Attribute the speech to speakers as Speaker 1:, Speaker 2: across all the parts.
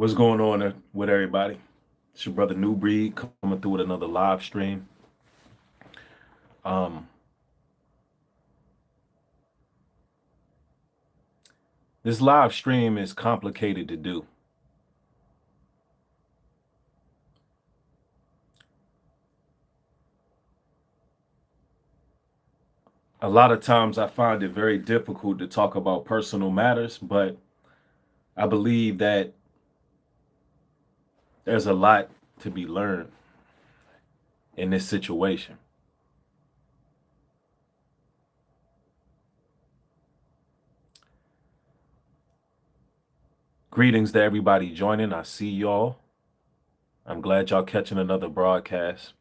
Speaker 1: What's going on with everybody? It's your brother Nubreed coming through with another live stream. Um, this live stream is complicated to do. A lot of times I find it very difficult to talk about personal matters, but I believe that there's a lot to be learned in this situation. Greetings to everybody joining. I see y'all. I'm glad y'all catching another broadcast.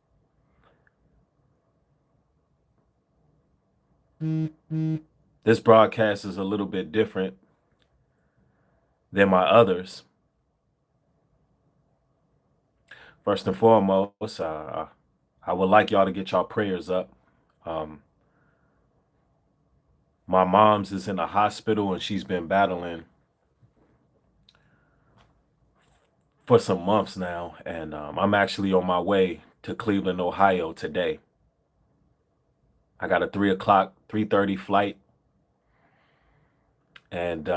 Speaker 1: This broadcast is a little bit different than my others. First and foremost, I would like y'all to get y'all prayers up. Um, my mom's is in the hospital and she's been battling for some months now. And I'm actually on my way to Cleveland, Ohio today. I got a 3:30 flight. And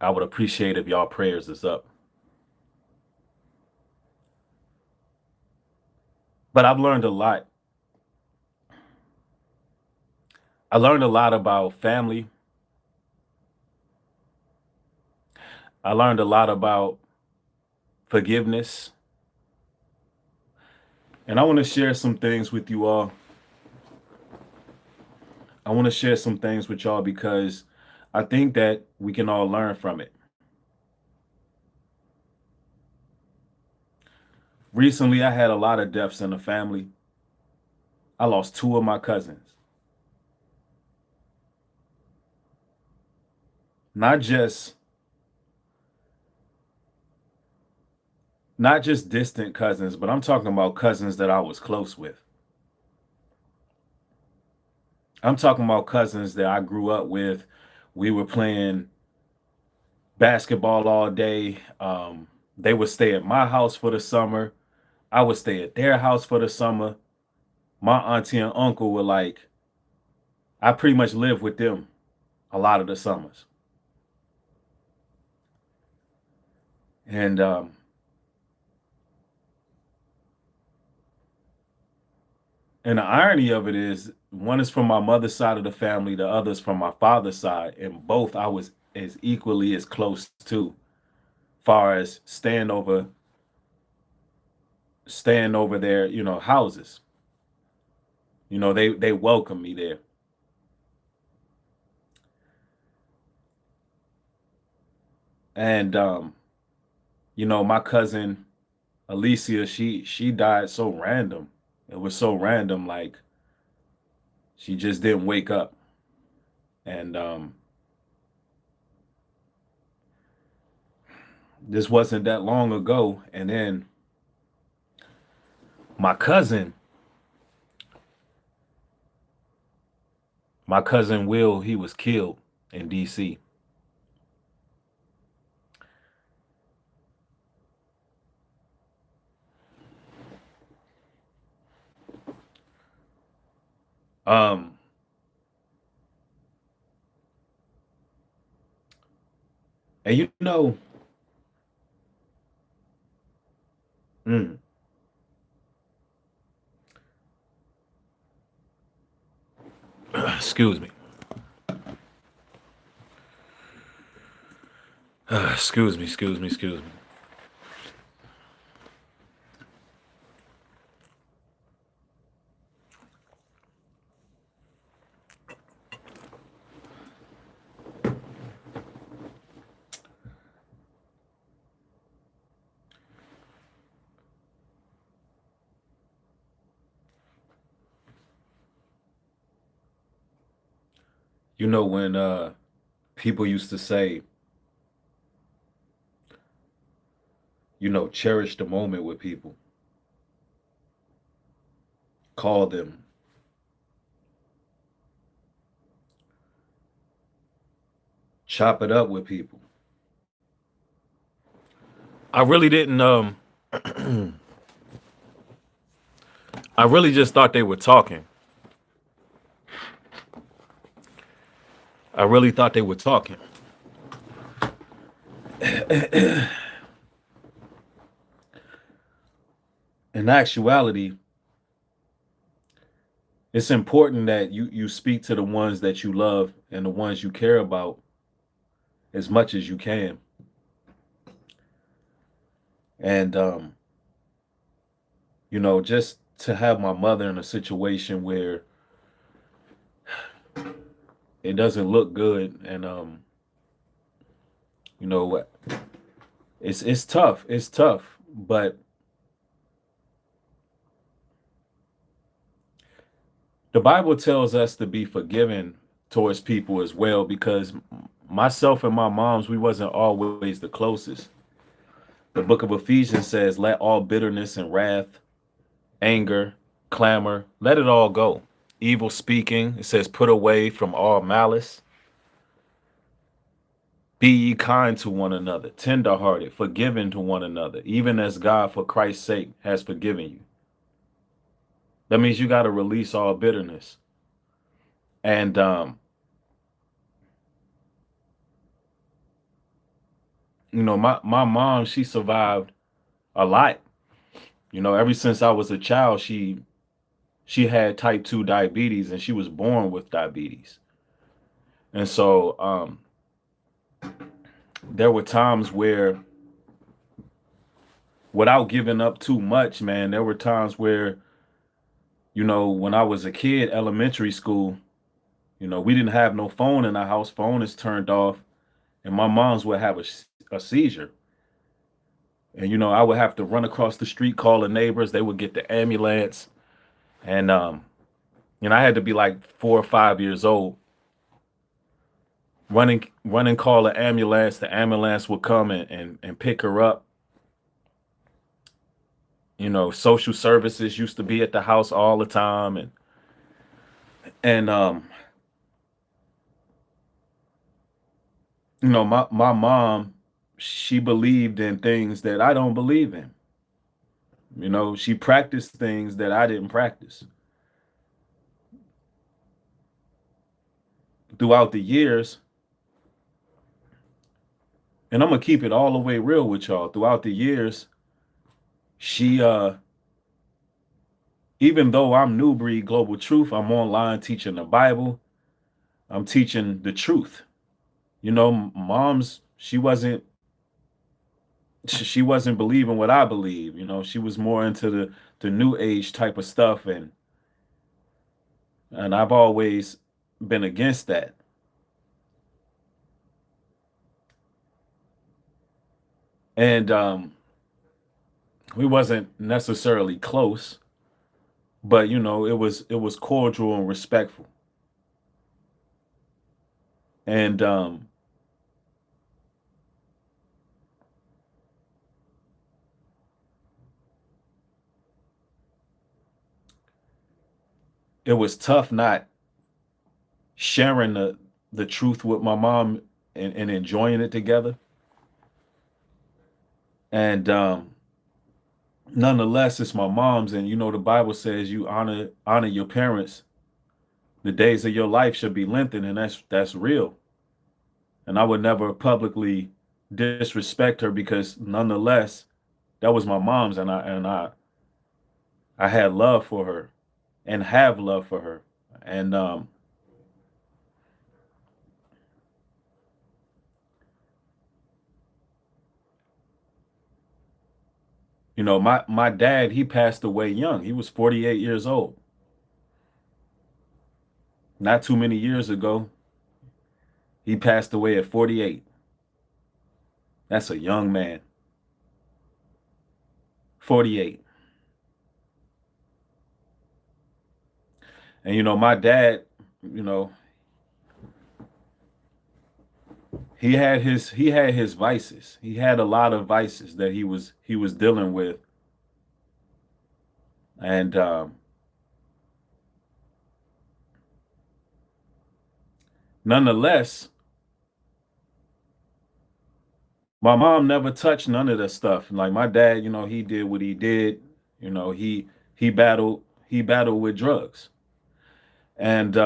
Speaker 1: I would appreciate if y'all prayers is up. But I've learned a lot. I learned a lot about family. I learned a lot about forgiveness. And I want to share some things with you all. I want to share some things with y'all because I think that we can all learn from it. Recently, I had a lot of deaths in the family. I lost two of my cousins. Not just distant cousins, but I'm talking about cousins that I was close with. I'm talking about cousins that I grew up with. We were playing basketball all day. They would stay at my house for the summer. I would stay at their house for the summer. My auntie and uncle were like, I pretty much lived with them a lot of the summers. And the irony of it is, one is from my mother's side of the family, the other's from my father's side, and both I was as equally as close to, far as staying over their, houses. They welcome me there. And my cousin Alicia, she died so random. It was so random, like she just didn't wake up. And this wasn't that long ago. And then my cousin Will, he was killed in DC. Um and mm, excuse me. Excuse me. When people used to say, cherish the moment with people, call them, chop it up with people. I really didn't I really just thought they were talking. I really thought they were talking. In actuality, it's important that you speak to the ones that you love and the ones you care about as much as you can. And just to have my mother in a situation where it doesn't look good, and you know what, it's tough. It's tough, but the Bible tells us to be forgiving towards people as well, because myself and my mom's, we wasn't always the closest. The book of Ephesians says, let all bitterness and wrath, anger, clamor, let it all go. Evil speaking, it says, put away from all malice. Be ye kind to one another, tenderhearted, forgiving to one another, even as God for Christ's sake has forgiven you. That means you got to release all bitterness. And my mom, she survived a lot. Ever since I was a child, she had type 2 diabetes, and she was born with diabetes. And so there were times where, without giving up too much, man, there were times where, when I was a kid, elementary school, we didn't have no phone in our house. Phone is turned off, and my mom's would have a seizure. And, I would have to run across the street, call the neighbors. They would get the ambulance. And, I had to be like 4 or 5 years old. Running, call the ambulance. The ambulance would come and pick her up. Social services used to be at the house all the time. And my mom, she believed in things that I don't believe in. She practiced things that I didn't practice. Throughout the years, and I'm gonna keep it all the way real with y'all, throughout the years, she even though I'm Nubreed Global Truth, I'm online teaching the Bible. I'm teaching the truth. Mom's, she wasn't believing what I believe. She was more into the new age type of stuff, and I've always been against that. And we wasn't necessarily close, but it was cordial and respectful. And it was tough not sharing the truth with my mom and enjoying it together. And nonetheless, it's my mom's, and the Bible says you honor your parents. The days of your life should be lengthened, and that's real. And I would never publicly disrespect her, because nonetheless, that was my mom's, and I had love for her, and have love for her. And my dad, he passed away young. He was 48 years old. Not too many years ago, he passed away at 48. That's a young man. 48. And my dad, you know, he had his vices. He had a lot of vices that he was dealing with. And nonetheless, My mom never touched none of that stuff. Like my dad, he did what he did. He battled with drugs. And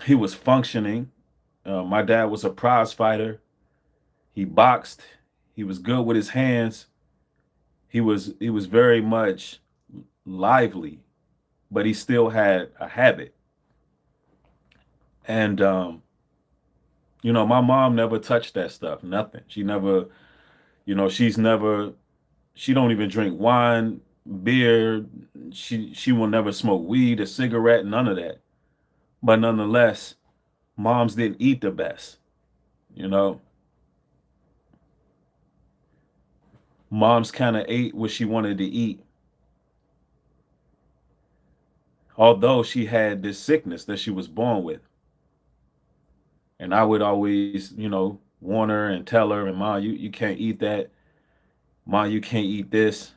Speaker 1: he was functioning. My dad was a prize fighter. He boxed. He was good with his hands. He was very much lively, but he still had a habit. And my mom never touched that stuff. Nothing. She never, she's never. She don't even drink wine, beer. She will never smoke weed, a cigarette, none of that. But nonetheless, moms didn't eat the best. You know, moms kind of ate what she wanted to eat, although she had this sickness that she was born with. And I would always, warn her and tell her, and mom, you can't eat that. Mom, you can't eat this.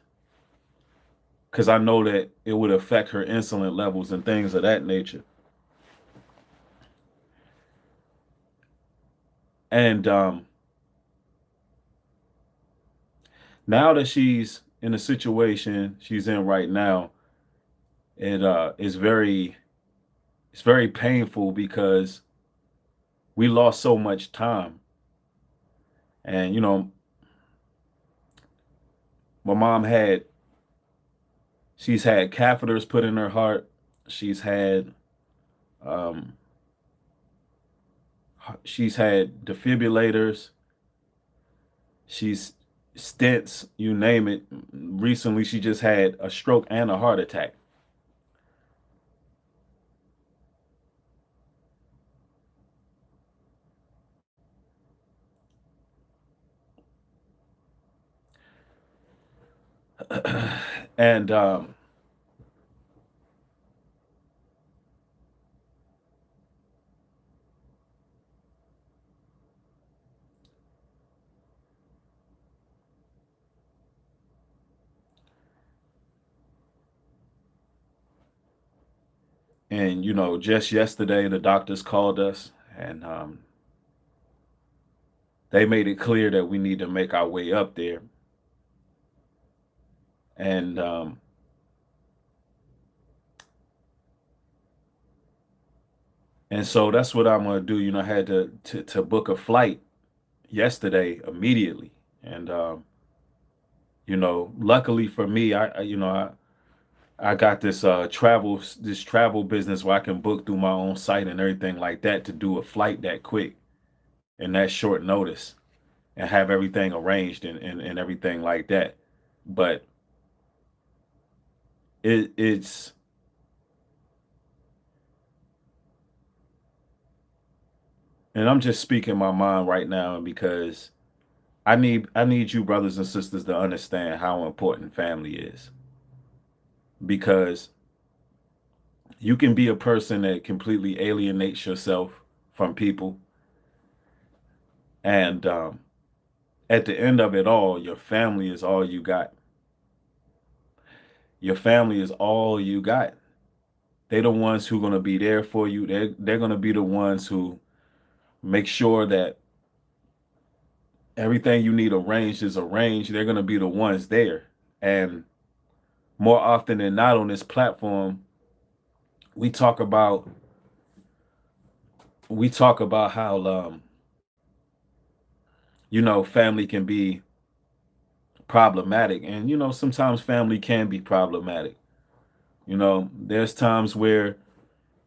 Speaker 1: Because I know that it would affect her insulin levels and things of that nature. And now that she's in the situation she's in right now, is very it's very painful because we lost so much time. And my mom she's had catheters put in her heart. She's had um, she's had defibrillators. She's stents, you name it. Recently, she just had a stroke and a heart attack. And just yesterday, the doctors called us, and they made it clear that we need to make our way up there. And so that's what I'm gonna do. I had to book a flight yesterday immediately. And luckily for me, I got this travel business where I can book through my own site and everything like that to do a flight that quick and that short notice and have everything arranged and everything like that. But it's and I'm just speaking my mind right now because I need you brothers and sisters to understand how important family is, because you can be a person that completely alienates yourself from people, and at the end of it all, your family is all you got. Your family is all you got. They're the ones who are going to be there for you. They're going to be the ones who make sure that everything you need arranged is arranged. They're going to be the ones there. And more often than not on this platform, we talk about how family can be problematic, and sometimes family can be problematic. There's times where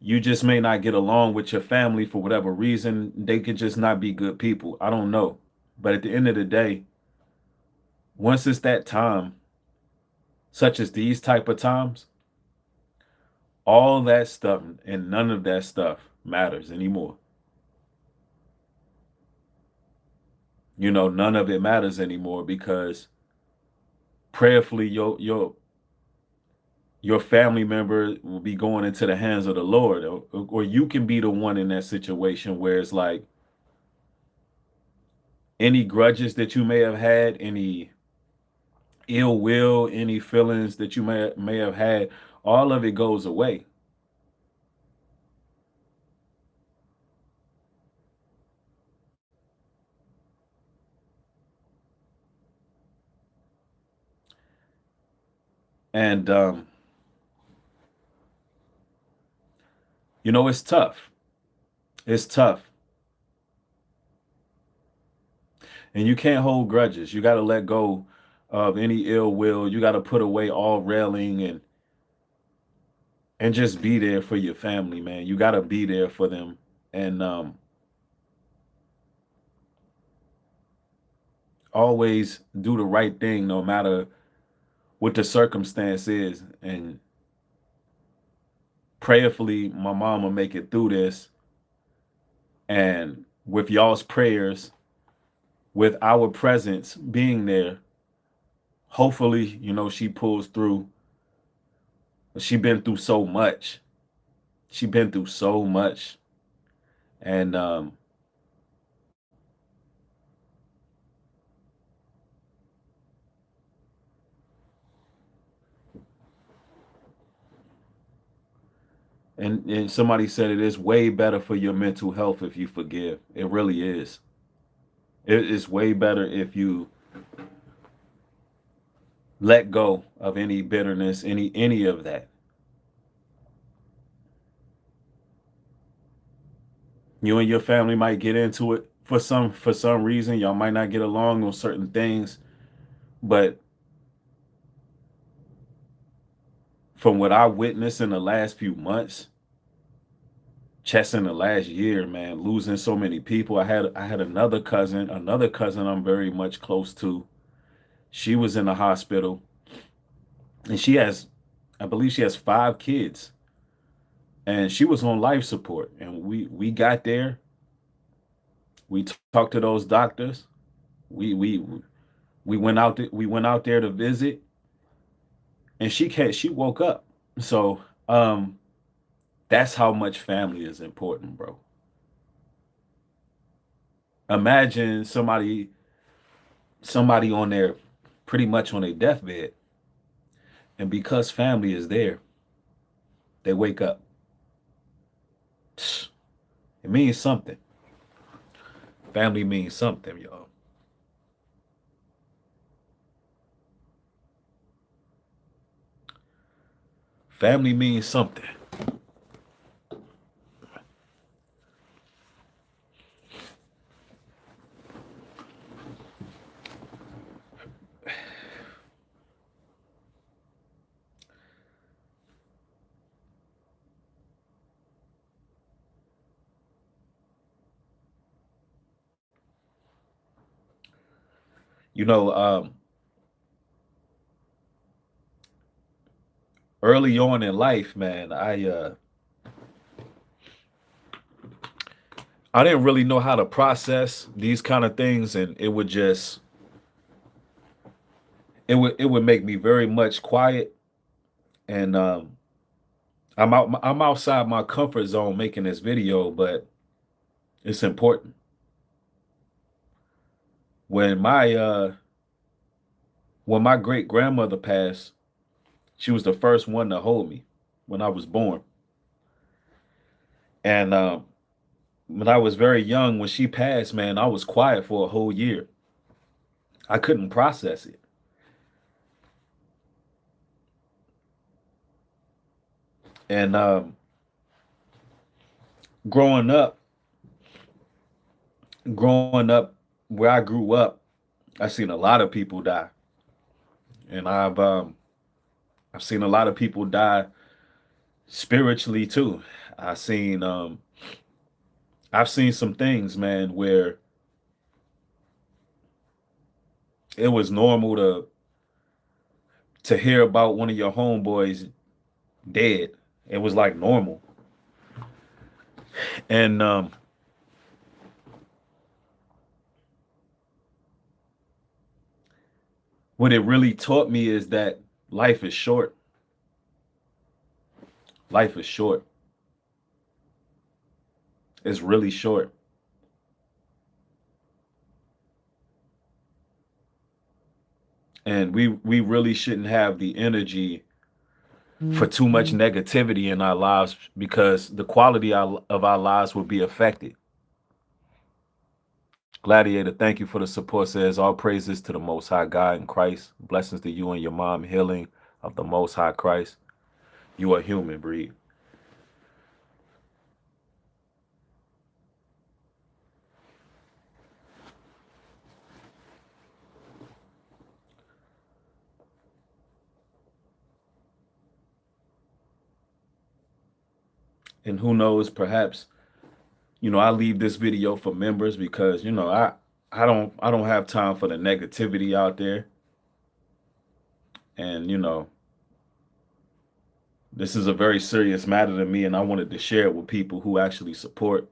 Speaker 1: you just may not get along with your family for whatever reason. They could just not be good people. I don't know. But at the end of the day, once it's that time, such as these type of times, all that stuff and none of that stuff matters anymore. None of it matters anymore because prayerfully your family member will be going into the hands of the Lord, or you can be the one in that situation where it's like any grudges that you may have had, any ill will, any feelings that you may have had, all of it goes away. And it's tough. It's tough. And you can't hold grudges. You got to let go of any ill will. You got to put away all railing and just be there for your family, man. You got to be there for them. And always do the right thing no matter what the circumstance is. And prayerfully, my mom will make it through this. And with y'all's prayers, with our presence being there, hopefully, she pulls through. She been through so much. She been through so much. And and somebody said it is way better for your mental health if you forgive. It really is. It is way better if you let go of any bitterness, any of that. You and your family might get into it for some reason. Y'all might not get along on certain things, but from what I witnessed in the last few months, just in the last year, man, losing so many people. I had another cousin I'm very much close to. She was in the hospital, and I believe she has 5 kids, and she was on life support. And we got there. We talked to those doctors. We went out there to visit, and she woke up. So that's how much family is important, bro. Imagine somebody on their pretty much on their deathbed, and because family is there, they wake up. It means something. Family means something, y'all. Family means something. You know, early on in life, man, I didn't really know how to process these kind of things, and it would make me very much quiet. And I'm outside my comfort zone making this video, but it's important. When my great grandmother passed, she was the first one to hold me when I was born. And when I was very young, when she passed, man, I was quiet for a whole year. I couldn't process it. And growing up, growing up where I grew up, I've seen a lot of people die, and I've seen a lot of people die spiritually too. I've seen um, I've seen some things, man, where it was normal to hear about one of your homeboys dead. It was like normal, and what it really taught me is that life is short. Life is short. It's really short. And we really shouldn't have the energy for too much negativity in our lives, because the quality of our lives will be affected. Gladiator, thank you for the support. Says all praises to the Most High God in Christ. Blessings to you and your mom. Healing, of the Most High Christ, you are human breed. And who knows, perhaps, I leave this video for members because, I don't have time for the negativity out there. And, this is a very serious matter to me, and I wanted to share it with people who actually support,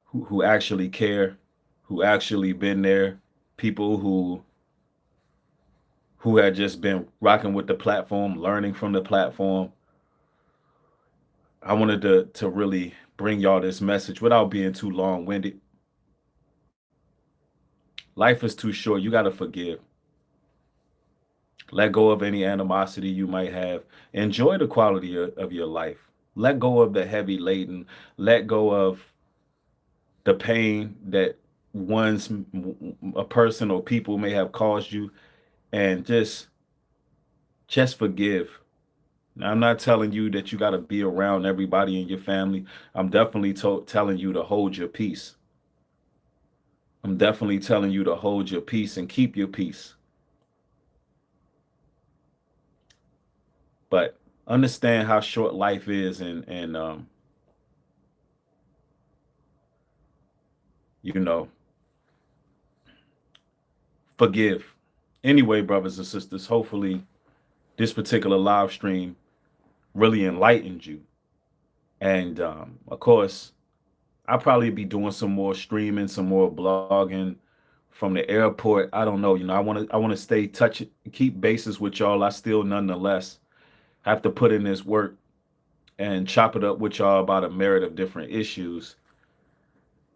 Speaker 1: who actually care, who actually been there, people who had just been rocking with the platform, learning from the platform. I wanted to really bring y'all this message without being too long-winded. Life is too short. You got to forgive. Let go of any animosity you might have. Enjoy the quality of your life. Let go of the heavy laden. Let go of the pain that a person or people may have caused you, and just forgive. Now, I'm not telling you that you got to be around everybody in your family. I'm definitely telling you to hold your peace. I'm definitely telling you to hold your peace and keep your peace. But understand how short life is, and you know, forgive. Anyway, brothers and sisters, hopefully this particular live stream really enlightened you. And of course, I'll probably be doing some more streaming, some more blogging from the airport. I don't know. I want to stay keep bases with y'all. I still nonetheless have to put in this work and chop it up with y'all about a myriad of different issues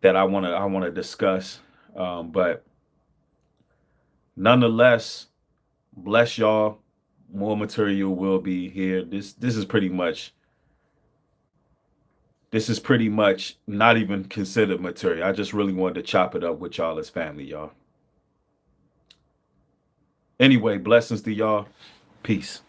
Speaker 1: that I want to discuss. But nonetheless, bless y'all. More material will be here. This is pretty much not even considered material. I just really wanted to chop it up with y'all as family, y'all. Anyway, blessings to y'all. Peace.